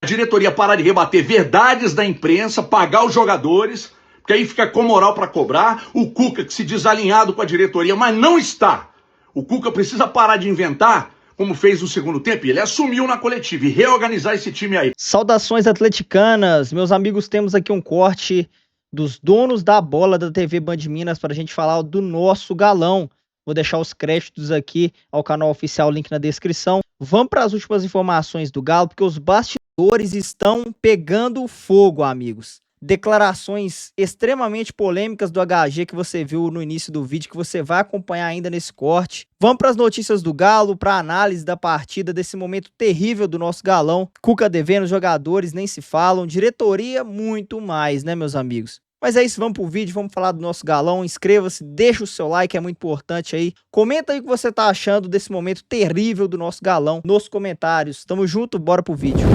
A diretoria parar de rebater verdades da imprensa, pagar os jogadores, porque aí fica com moral para cobrar. O Cuca que se diz alinhado com a diretoria, mas não está. O Cuca precisa parar de inventar, como fez no segundo tempo, e ele assumiu na coletiva e reorganizar esse time aí. Saudações atleticanas, meus amigos, temos aqui um corte dos donos da bola da TV Band Minas para a gente falar do nosso galão. Vou deixar os créditos aqui ao canal oficial, link na descrição. Vamos para as últimas informações do Galo, porque os bastidores estão pegando fogo, amigos. Declarações extremamente polêmicas do HG que você viu no início do vídeo, que você vai acompanhar ainda nesse corte. Vamos para as notícias do Galo, para a análise da partida, desse momento terrível do nosso galão. Cuca devendo, jogadores nem se falam, diretoria muito mais, né, meus amigos? Mas é isso, vamos pro vídeo, vamos falar do nosso galão. Inscreva-se, deixa o seu like, é muito importante aí. Comenta aí o que você tá achando desse momento terrível do nosso galão nos comentários. Tamo junto, bora pro vídeo.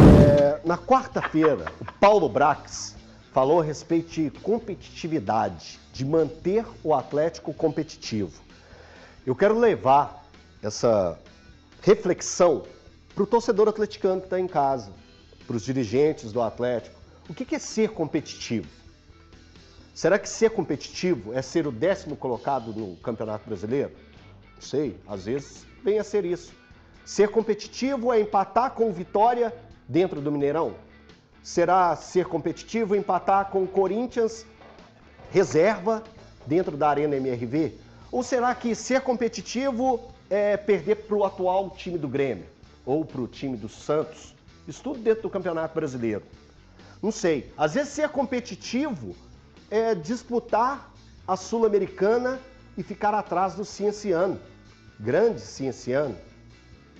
Na quarta-feira, o Paulo Brax falou a respeito de competitividade, de manter o Atlético competitivo. Eu quero levar essa reflexão para o torcedor atleticano que está em casa, para os dirigentes do Atlético. O que é ser competitivo? Será que ser competitivo é ser o 10º colocado no Campeonato Brasileiro? Não sei, às vezes vem a ser isso. Ser competitivo é empatar com o Vitória dentro do Mineirão? Será ser competitivo empatar com o Corinthians reserva dentro da Arena MRV? Ou será que ser competitivo é perder para o atual time do Grêmio? Ou para o time do Santos? Isso tudo dentro do Campeonato Brasileiro. Não sei. Às vezes ser competitivo é disputar a Sul-Americana e ficar atrás do Cienciano, grande Cienciano,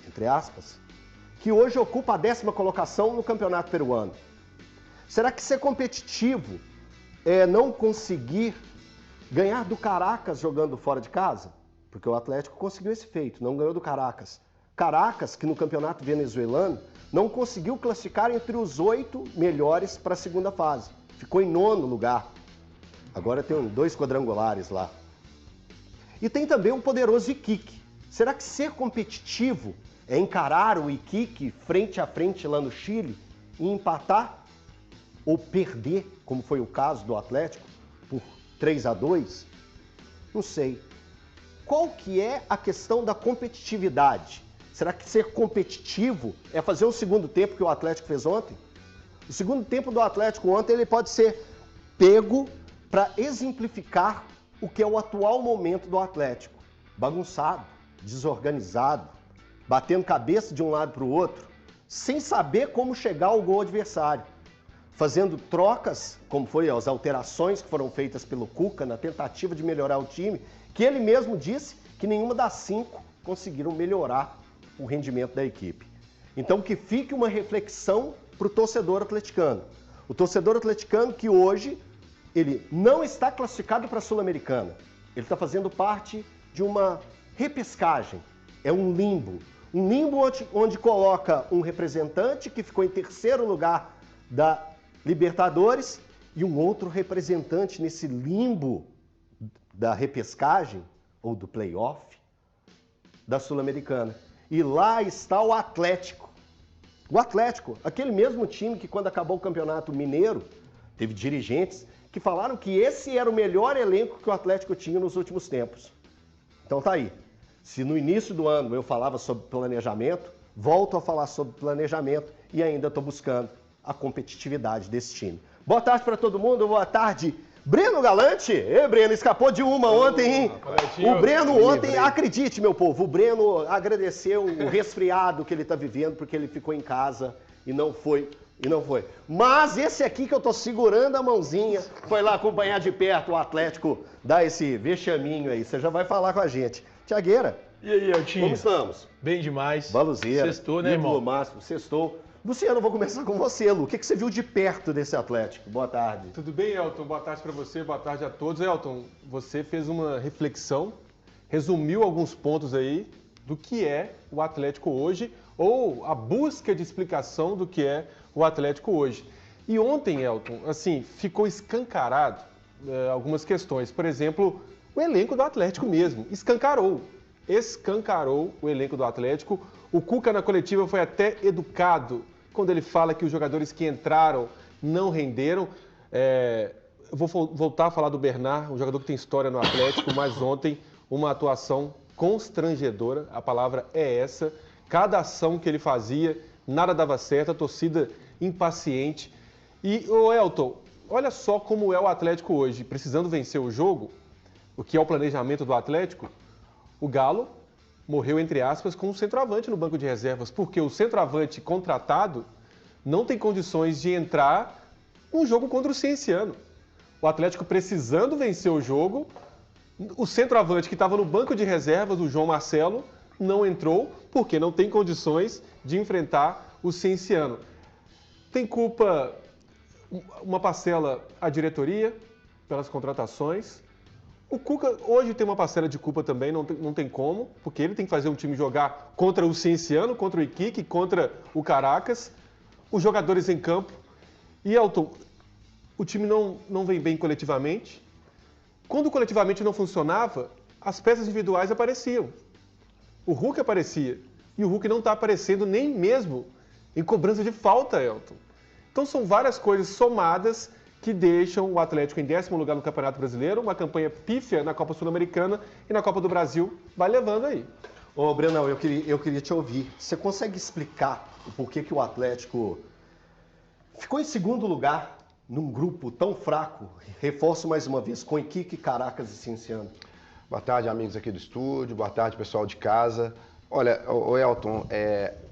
entre aspas, que hoje ocupa a 10ª colocação no Campeonato Peruano. Será que ser competitivo é não conseguir ganhar do Caracas jogando fora de casa? Porque o Atlético conseguiu esse feito, não ganhou do Caracas. Caracas, que no Campeonato Venezuelano não conseguiu classificar entre os 8 melhores para a segunda fase. Ficou em 9º lugar. Agora tem 2 quadrangulares lá. E tem também o poderoso Iquique. Será que ser competitivo é encarar o Iquique frente a frente lá no Chile e empatar? Ou perder, como foi o caso do Atlético, por 3-2? Não sei. Qual que é a questão da competitividade? Será que ser competitivo é fazer o segundo tempo que o Atlético fez ontem? O segundo tempo do Atlético ontem ele pode ser pego para exemplificar o que é o atual momento do Atlético. Bagunçado, desorganizado, batendo cabeça de um lado para o outro, sem saber como chegar ao gol adversário. Fazendo trocas, como foi as alterações que foram feitas pelo Cuca na tentativa de melhorar o time, que ele mesmo disse que nenhuma das 5 conseguiram melhorar o rendimento da equipe. Então que fique uma reflexão para o torcedor atleticano. O torcedor atleticano que hoje ele não está classificado para a Sul-Americana. Ele está fazendo parte de uma repescagem. É um limbo. Um limbo onde coloca um representante que ficou em 3º lugar da Libertadores e um outro representante nesse limbo da repescagem ou do playoff da Sul-Americana. E lá está o Atlético. O Atlético, aquele mesmo time que quando acabou o Campeonato Mineiro, teve dirigentes que falaram que esse era o melhor elenco que o Atlético tinha nos últimos tempos. Então tá aí. Se no início do ano eu falava sobre planejamento, volto a falar sobre planejamento e ainda estou buscando a competitividade desse time. Boa tarde para todo mundo, boa tarde. Breno Galante, Breno, escapou de uma ontem, hein? O Breno ontem, acredite, meu povo, o Breno agradeceu o resfriado que ele está vivendo porque ele ficou em casa e não foi. Mas esse aqui que eu tô segurando a mãozinha, foi lá acompanhar de perto o Atlético dar esse vexaminho aí. Você já vai falar com a gente. Tiagueira. E aí, Eltinho? Como estamos? Bem demais. Baluzeira. Sextou, né, irmão? Máximo, sextou. Luciano, eu vou começar com você, Lu. O que você viu de perto desse Atlético? Boa tarde. Tudo bem, Elton? Boa tarde para você, boa tarde a todos. Elton, você fez uma reflexão, resumiu alguns pontos aí do que é o Atlético hoje, ou a busca de explicação do que é o Atlético hoje. E ontem, Elton, assim, ficou escancarado algumas questões. Por exemplo, o elenco do Atlético mesmo, escancarou o elenco do Atlético. O Cuca na coletiva foi até educado quando ele fala que os jogadores que entraram não renderam. Eu vou voltar a falar do Bernard, um jogador que tem história no Atlético, mas ontem uma atuação constrangedora, a palavra é essa. Cada ação que ele fazia, nada dava certo, a torcida impaciente. E, Elton, olha só como é o Atlético hoje, precisando vencer o jogo, o que é o planejamento do Atlético. O Galo morreu, entre aspas, com um centroavante no banco de reservas, porque o centroavante contratado não tem condições de entrar num jogo contra o Cienciano. O Atlético precisando vencer o jogo, o centroavante que estava no banco de reservas, o João Marcelo, não entrou porque não tem condições de enfrentar o Cienciano. Tem culpa uma parcela a diretoria pelas contratações. O Cuca hoje tem uma parcela de culpa também, não tem como, porque ele tem que fazer um time jogar contra o Cienciano, contra o Iquique, contra o Caracas, os jogadores em campo. E, Elton, o time não vem bem coletivamente. Quando coletivamente não funcionava, as peças individuais apareciam. O Hulk aparecia, e o Hulk não está aparecendo nem mesmo em cobrança de falta, Elton. Então são várias coisas somadas que deixam o Atlético em 10º lugar no Campeonato Brasileiro, uma campanha pífia na Copa Sul-Americana e na Copa do Brasil, vai levando aí. Ô, Brenão, eu queria te ouvir. Você consegue explicar o porquê que o Atlético ficou em 2º lugar num grupo tão fraco? Reforço mais uma vez, com Iquique, Caracas e Cienciano. Boa tarde, amigos aqui do estúdio, boa tarde, pessoal de casa. Olha, o Elton,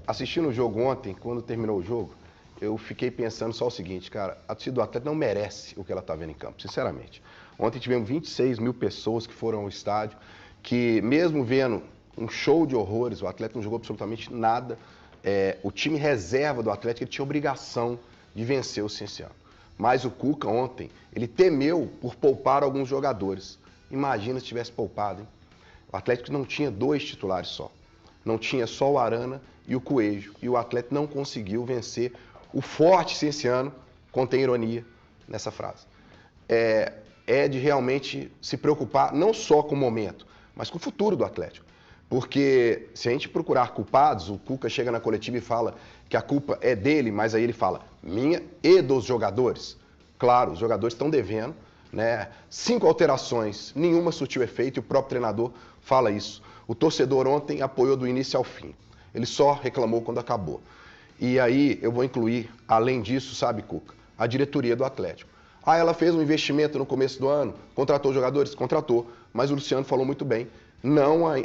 assistindo o jogo ontem, quando terminou o jogo, eu fiquei pensando só o seguinte, cara, a torcida do Atlético não merece o que ela está vendo em campo, sinceramente. Ontem tivemos 26 mil pessoas que foram ao estádio, que mesmo vendo um show de horrores, o Atlético não jogou absolutamente nada. O time reserva do Atlético ele tinha obrigação de vencer o Cienciano. Mas o Cuca ontem, ele temeu por poupar alguns jogadores. Imagina se tivesse poupado, hein? O Atlético não tinha 2 titulares só. Não tinha só o Arana e o Coelho. E o Atlético não conseguiu vencer o forte Cienciano, contém ironia nessa frase. É de realmente se preocupar não só com o momento, mas com o futuro do Atlético. Porque se a gente procurar culpados, o Cuca chega na coletiva e fala que a culpa é dele, mas aí ele fala minha e dos jogadores. Claro, os jogadores estão devendo, né? 5 alterações, nenhuma surtiu efeito e o próprio treinador fala isso. O torcedor ontem apoiou do início ao fim. Ele só reclamou quando acabou. E aí eu vou incluir, além disso, sabe, Cuca, a diretoria do Atlético. Ela fez um investimento no começo do ano, contratou jogadores? Contratou, mas o Luciano falou muito bem.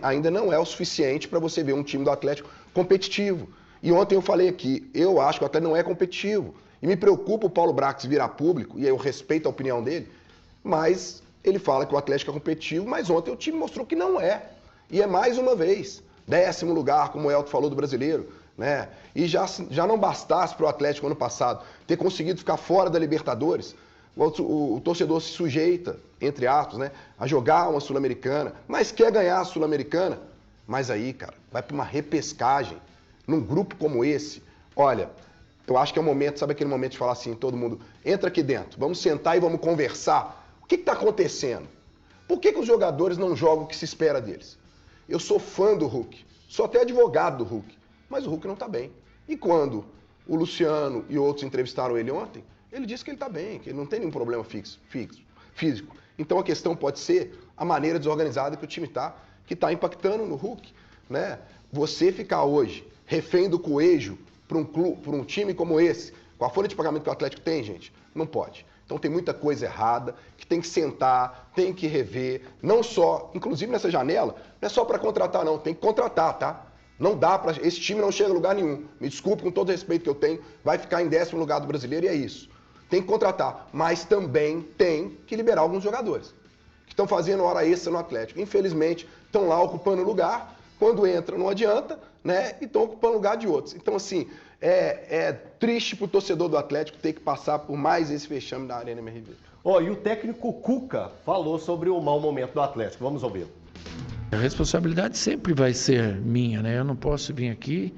Ainda não é o suficiente para você ver um time do Atlético competitivo. E ontem eu falei aqui, eu acho que o Atlético não é competitivo. E me preocupa o Paulo Brax virar público, e aí eu respeito a opinião dele, mas ele fala que o Atlético é competitivo, mas ontem o time mostrou que não é. E é mais uma vez, 10º lugar, como o Elton falou do brasileiro, né? E já não bastasse para o Atlético ano passado ter conseguido ficar fora da Libertadores, o torcedor se sujeita, entre aspas, né, a jogar uma Sul-Americana, mas quer ganhar a Sul-Americana. Mas aí, cara, vai para uma repescagem num grupo como esse. Olha, eu acho que é o momento, sabe aquele momento de falar assim, todo mundo, entra aqui dentro, vamos sentar e vamos conversar. O que está acontecendo? Por que os jogadores não jogam o que se espera deles? Eu sou fã do Hulk, sou até advogado do Hulk, mas o Hulk não está bem. E quando o Luciano e outros entrevistaram ele ontem, ele disse que ele está bem, que ele não tem nenhum problema físico. Então a questão pode ser a maneira desorganizada que o time está, que está impactando no Hulk, né? Você ficar hoje refém do Coelho para um time como esse, com a folha de pagamento que o Atlético tem, gente, não pode. Então tem muita coisa errada, que tem que sentar, tem que rever, não só, inclusive nessa janela, não é só para contratar não, tem que contratar, tá? Não dá para, esse time não chega a lugar nenhum. Me desculpe, com todo o respeito que eu tenho, vai ficar em 10º lugar do brasileiro e é isso. Tem que contratar, mas também tem que liberar alguns jogadores que estão fazendo hora extra no Atlético. Infelizmente, estão lá ocupando lugar, quando entra não adianta, né? E estão ocupando lugar de outros. Então, assim, é triste pro torcedor do Atlético ter que passar por mais esse vexame da Arena MRV. E o técnico Cuca falou sobre o mau momento do Atlético. Vamos ouvir. A responsabilidade sempre vai ser minha, né? Eu não posso vir aqui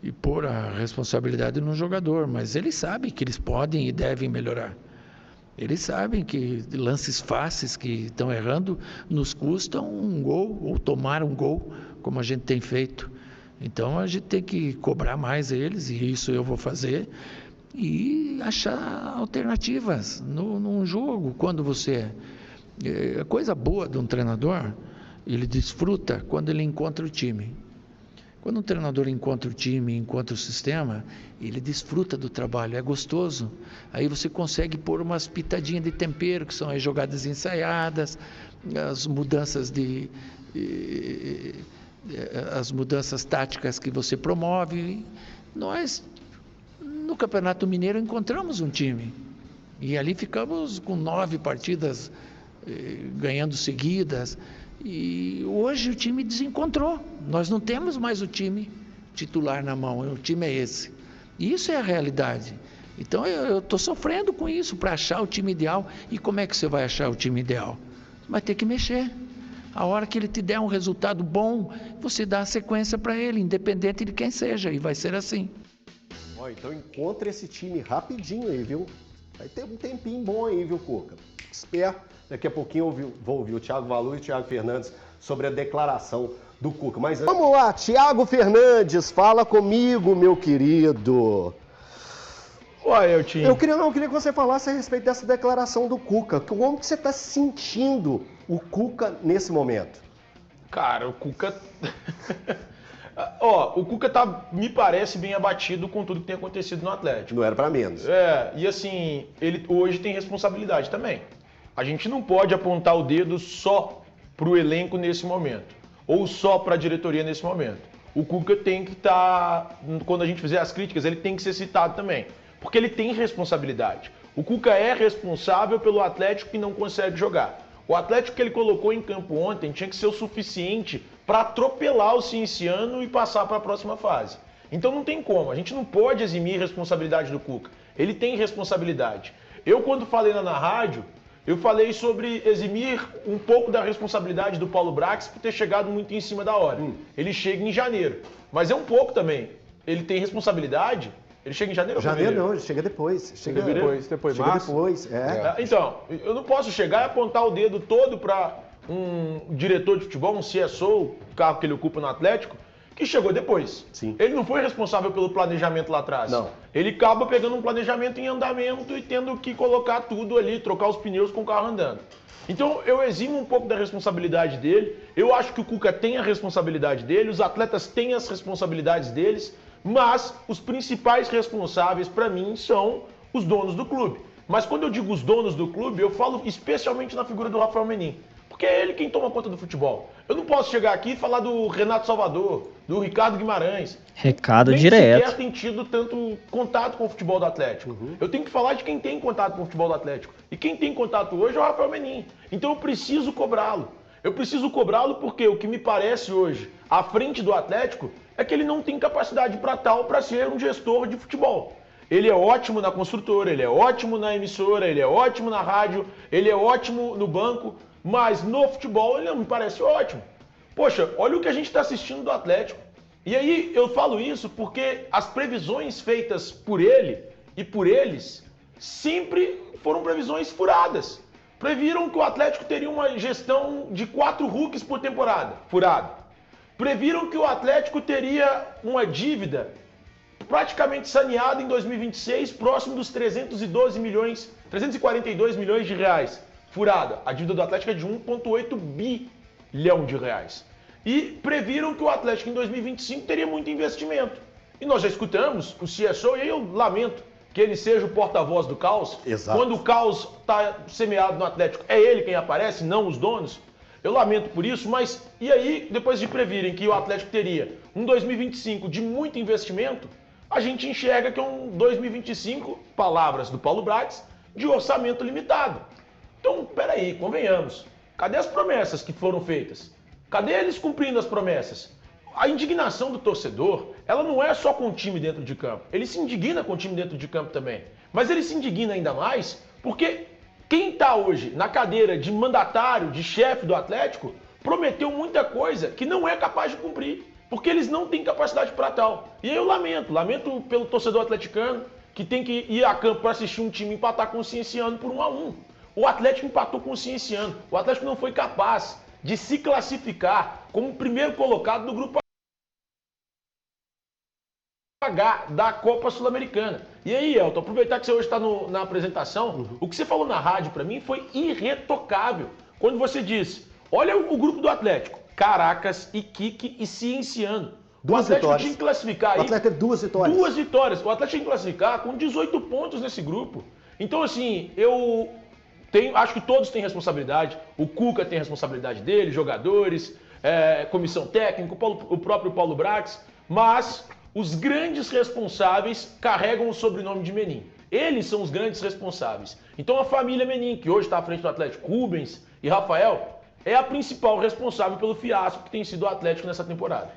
e pôr a responsabilidade no jogador, mas eles sabem que eles podem e devem melhorar. Eles sabem que lances fáceis que estão errando nos custam um gol ou tomar um gol, como a gente tem feito. Então a gente tem que cobrar mais eles, e isso eu vou fazer, e achar alternativas num jogo. Quando você... A coisa boa de um treinador, ele desfruta quando ele encontra o time. Quando um treinador encontra o time, encontra o sistema, ele desfruta do trabalho, é gostoso. Aí você consegue pôr umas pitadinhas de tempero, que são as jogadas ensaiadas, as mudanças táticas que você promove. Nós, no Campeonato Mineiro, encontramos um time. E ali ficamos com 9 partidas ganhando seguidas. E hoje o time desencontrou. Nós não temos mais o time titular na mão, o time é esse. E isso é a realidade. Então eu estou sofrendo com isso para achar o time ideal. E como é que você vai achar o time ideal? Vai ter que mexer. A hora que ele te der um resultado bom, você dá a sequência para ele, independente de quem seja, e vai ser assim. Então encontra esse time rapidinho aí, viu? Vai ter um tempinho bom aí, viu, Cuca? Esperto. Daqui a pouquinho eu vou ouvir o Thiago Valu e o Thiago Fernandes sobre a declaração do Cuca. Mas vamos lá, Thiago Fernandes, fala comigo, meu querido. Olha, Eltinho. Eu queria que você falasse a respeito dessa declaração do Cuca. Como que você está sentindo o Cuca nesse momento? Cara, o Cuca... o Cuca me parece bem abatido com tudo que tem acontecido no Atlético. Não era para menos. E assim, ele hoje tem responsabilidade também. A gente não pode apontar o dedo só para o elenco nesse momento, ou só para a diretoria nesse momento. O Cuca tem que estar, quando a gente fizer as críticas, ele tem que ser citado também, porque ele tem responsabilidade. O Cuca é responsável pelo Atlético que não consegue jogar. O Atlético que ele colocou em campo ontem tinha que ser o suficiente para atropelar o Cienciano e passar para a próxima fase. Então não tem como, a gente não pode eximir responsabilidade do Cuca. Ele tem responsabilidade. Eu, quando falei na rádio, eu falei sobre eximir um pouco da responsabilidade do Paulo Brax por ter chegado muito em cima da hora. Ele chega em janeiro, mas é um pouco também. Ele tem responsabilidade. Ele chega em janeiro ou fevereiro? Janeiro não, ele chega depois. Chega depois, depois. Então, eu não posso chegar e apontar o dedo todo para um diretor de futebol, um CSO, o cargo que ele ocupa no Atlético, que chegou depois. Sim. Ele não foi responsável pelo planejamento lá atrás. Não. Ele acaba pegando um planejamento em andamento e tendo que colocar tudo ali, trocar os pneus com o carro andando. Então eu eximo um pouco da responsabilidade dele. Eu acho que o Cuca tem a responsabilidade dele, os atletas têm as responsabilidades deles, mas os principais responsáveis para mim são os donos do clube. Mas quando eu digo os donos do clube, eu falo especialmente na figura do Rafael Menin. Porque é ele quem toma conta do futebol. Eu não posso chegar aqui e falar do Renato Salvador, do Ricardo Guimarães. Recado direto. Nem sequer tem tido tanto contato com o futebol do Atlético. Eu tenho que falar de quem tem contato com o futebol do Atlético. E quem tem contato hoje é o Rafael Menin. Então eu preciso cobrá-lo. Eu preciso cobrá-lo porque o que me parece hoje, à frente do Atlético, é que ele não tem capacidade para tal, para ser um gestor de futebol. Ele é ótimo na construtora, ele é ótimo na emissora, ele é ótimo na rádio, ele é ótimo no banco, mas no futebol ele não me parece ótimo. Poxa, olha o que a gente está assistindo do Atlético. E aí eu falo isso porque as previsões feitas por ele e por eles sempre foram previsões furadas. Previram que o Atlético teria uma gestão de 4 Hulks por temporada, furado. Previram que o Atlético teria uma dívida praticamente saneada em 2026, próximo dos 342 milhões de reais, furada. A dívida do Atlético é de 1,8 bilhão de reais. E previram que o Atlético em 2025 teria muito investimento. E nós já escutamos o CSO, e aí eu lamento que ele seja o porta-voz do caos. Exato. Quando o caos está semeado no Atlético, é ele quem aparece, não os donos. Eu lamento por isso, mas e aí, depois de previrem que o Atlético teria um 2025 de muito investimento, a gente enxerga que é um 2025, palavras do Paulo Brax, de orçamento limitado. Então, peraí, convenhamos. Cadê as promessas que foram feitas? Cadê eles cumprindo as promessas? A indignação do torcedor, ela não é só com o time dentro de campo. Ele se indigna com o time dentro de campo também. Mas ele se indigna ainda mais porque quem está hoje na cadeira de mandatário, de chefe do Atlético, prometeu muita coisa que não é capaz de cumprir. Porque eles não têm capacidade para tal. E aí eu lamento pelo torcedor atleticano que tem que ir a campo para assistir um time empatar com o Cienciano por 1-1. O Atlético empatou com o Cienciano. O Atlético não foi capaz de se classificar como o primeiro colocado do grupo pagar da Copa Sul-Americana. E aí, Elton, aproveitar que você hoje está na apresentação, o que você falou na rádio para mim foi irretocável. Quando você disse, olha o grupo do Atlético, Caracas, Iquique e Cienciano. O Atlético tinha que classificar aí. O Atlético teve 2 vitórias. 2 vitórias. O Atlético tinha que classificar com 18 pontos nesse grupo. Então, assim, acho que todos têm responsabilidade. O Cuca tem responsabilidade dele, jogadores, comissão técnica, o próprio Paulo Brax. Mas os grandes responsáveis carregam o sobrenome de Menin. Eles são os grandes responsáveis. Então a família Menin, que hoje está à frente do Atlético, Rubens e Rafael, é a principal responsável pelo fiasco que tem sido o Atlético nessa temporada.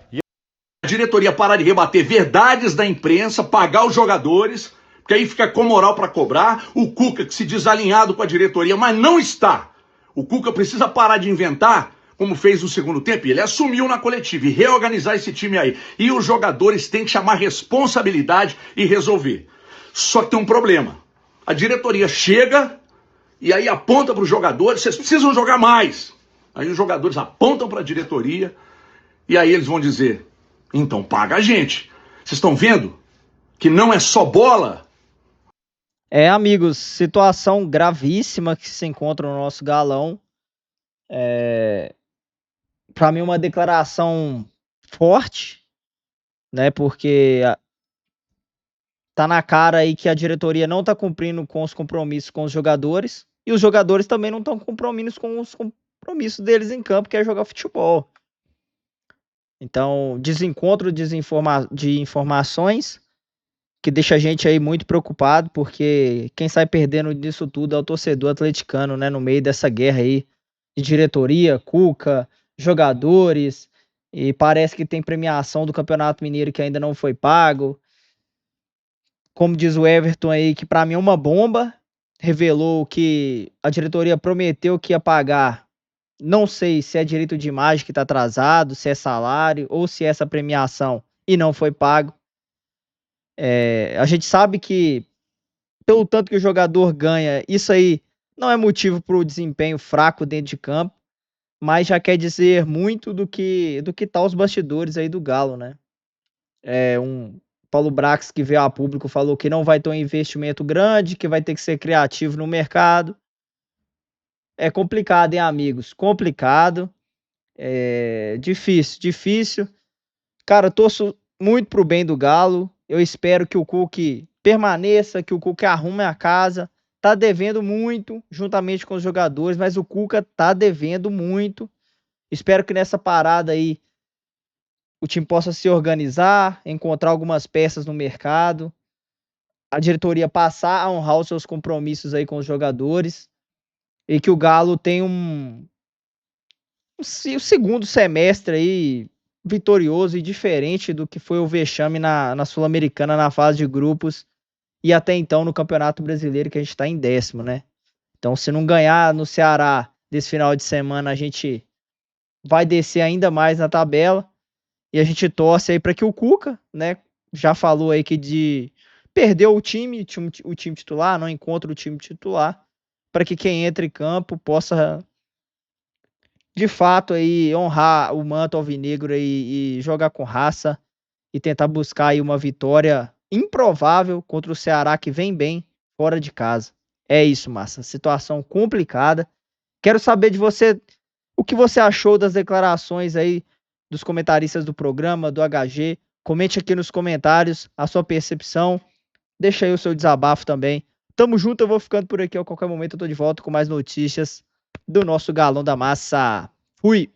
A diretoria parar de rebater verdades da imprensa, pagar os jogadores, porque aí fica com moral para cobrar. O Cuca que se diz alinhado com a diretoria, mas não está. O Cuca precisa parar de inventar, como fez no segundo tempo, e ele assumiu na coletiva e reorganizar esse time aí. E os jogadores têm que chamar responsabilidade e resolver. Só que tem um problema. A diretoria chega e aí aponta para os jogadores, vocês precisam jogar mais. Aí os jogadores apontam para a diretoria e aí eles vão dizer, então paga a gente. Vocês estão vendo que não é só bola? Amigos, situação gravíssima que se encontra no nosso galão. Para mim uma declaração forte, né? Porque tá na cara aí que a diretoria não tá cumprindo com os compromissos com os jogadores e os jogadores também não estão cumprindo com os compromissos deles em campo, que é jogar futebol. Então, desencontro de informações que deixa a gente aí muito preocupado, porque quem sai perdendo disso tudo é o torcedor atleticano, né? No meio dessa guerra aí de diretoria, Cuca, jogadores, e parece que tem premiação do Campeonato Mineiro que ainda não foi pago. Como diz o Everton aí, que pra mim é uma bomba, revelou que a diretoria prometeu que ia pagar, não sei se é direito de imagem que tá atrasado, se é salário, ou se é essa premiação e não foi pago. A gente sabe que, pelo tanto que o jogador ganha, isso aí não é motivo para o desempenho fraco dentro de campo, mas já quer dizer muito do que tá os bastidores aí do Galo, né? Paulo Brax, que veio a público, falou que não vai ter um investimento grande, que vai ter que ser criativo no mercado. É complicado, hein, amigos? Complicado. Difícil. Cara, torço muito pro bem do Galo. Eu espero que o Cuca permaneça, que o Cuca arrume a casa. Tá devendo muito, juntamente com os jogadores, mas o Cuca tá devendo muito. Espero que nessa parada aí o time possa se organizar, encontrar algumas peças no mercado, a diretoria passar a honrar os seus compromissos aí com os jogadores e que o Galo tenha um segundo semestre aí vitorioso e diferente do que foi o vexame na Sul-Americana na fase de grupos e até então no Campeonato Brasileiro, que a gente está em 10º, né? Então, se não ganhar no Ceará desse final de semana, a gente vai descer ainda mais na tabela. E a gente torce aí para que o Cuca, né, já falou aí que perdeu o time titular, não encontra o time titular, para que quem entra em campo possa, de fato, aí honrar o manto alvinegro e jogar com raça e tentar buscar aí uma vitória improvável contra o Ceará, que vem bem fora de casa. É isso, massa. Situação complicada. Quero saber de você o que você achou das declarações aí dos comentaristas do programa, do HG. Comente aqui nos comentários a sua percepção. Deixa aí o seu desabafo também. Tamo junto, eu vou ficando por aqui. A qualquer momento eu tô de volta com mais notícias do nosso Galão da Massa. Fui!